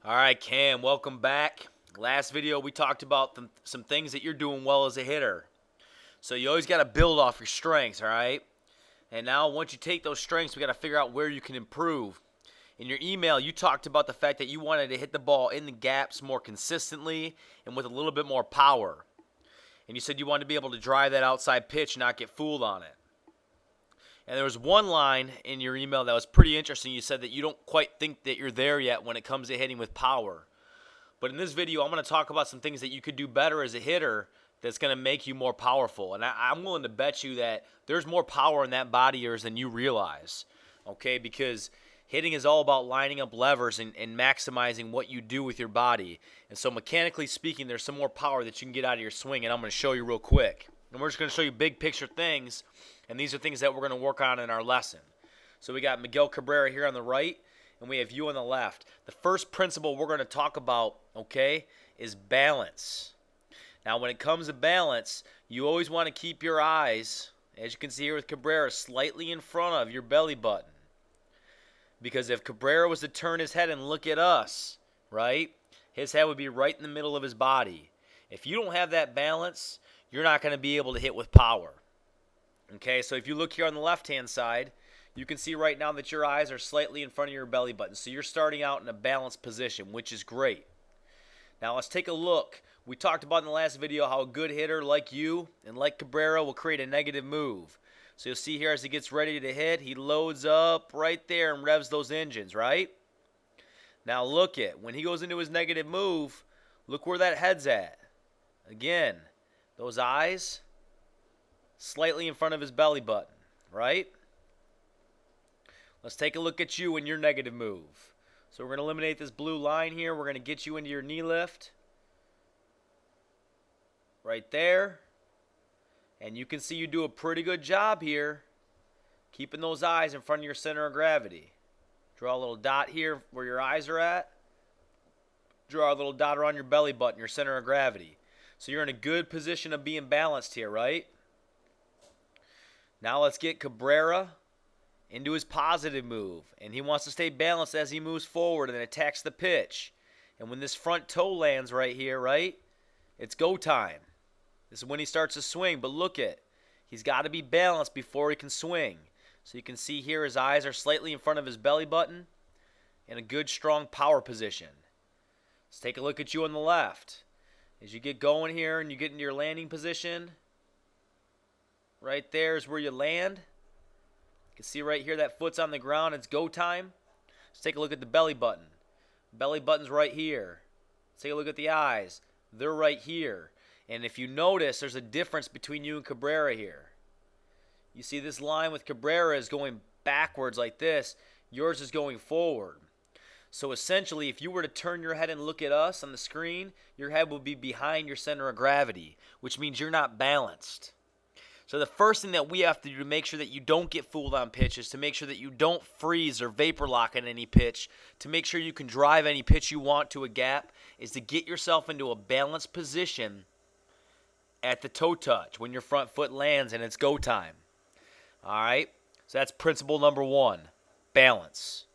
All right, Cam, welcome back. Last video we talked about some things that you're doing well as a hitter. So you always got to build off your strengths, all right? And now once you take those strengths, we got to figure out where you can improve. In your email, you talked about the fact that you wanted to hit the ball in the gaps more consistently and with a little bit more power. And you said you wanted to be able to drive that outside pitch and not get fooled on it. And there was one line in your email that was pretty interesting. You said that you don't quite think that you're there yet when it comes to hitting with power. But in this video, I'm going to talk about some things that you could do better as a hitter that's going to make you more powerful. And I'm willing to bet you that there's more power in that body of yours than you realize, okay? Because hitting is all about lining up levers and maximizing what you do with your body. And so mechanically speaking, there's some more power that you can get out of your swing, and I'm going to show you real quick. And we're just going to show you big picture things, and these are things that we're going to work on in our lesson. So we got Miguel Cabrera here on the right, and we have you on the left. The first principle we're going to talk about, okay, is balance. Now, when it comes to balance, you always want to keep your eyes, as you can see here with Cabrera, slightly in front of your belly button. Because if Cabrera was to turn his head and look at us, right, his head would be right in the middle of his body. If you don't have that balance, you're not going to be able to hit with power. Okay, so if you look here on the left-hand side, you can see right now that your eyes are slightly in front of your belly button. So you're starting out in a balanced position, which is great. Now let's take a look. We talked about in the last video how a good hitter like you and like Cabrera will create a negative move. So you'll see here as he gets ready to hit, he loads up right there and revs those engines, right? Now look at, when he goes into his negative move, look where that head's at. Again, those eyes slightly in front of his belly button, right? Let's take a look at you in your negative move. So we're going to eliminate this blue line here. We're going to get you into your knee lift. Right there. And you can see you do a pretty good job here keeping those eyes in front of your center of gravity. Draw a little dot here where your eyes are at. Draw a little dot around your belly button, your center of gravity. So you're in a good position of being balanced here, right? Now let's get Cabrera into his positive move. And he wants to stay balanced as he moves forward and attacks the pitch. And when this front toe lands right here, right, it's go time. This is when he starts to swing. But look at, he's got to be balanced before he can swing. So you can see here his eyes are slightly in front of his belly button in a good, strong power position. Let's take a look at you on the left. As you get going here and you get into your landing position, right there is where you land. You can see right here that foot's on the ground. It's go time. Let's take a look at the belly button. Belly button's right here. Let's take a look at the eyes. They're right here. And if you notice, there's a difference between you and Cabrera here. You see this line with Cabrera is going backwards like this. Yours is going forward. So essentially, if you were to turn your head and look at us on the screen, your head will be behind your center of gravity, which means you're not balanced. So the first thing that we have to do to make sure that you don't get fooled on pitch is to make sure that you don't freeze or vapor lock on any pitch, to make sure you can drive any pitch you want to a gap, is to get yourself into a balanced position at the toe touch when your front foot lands and it's go time. All right? So that's principle number one, balance.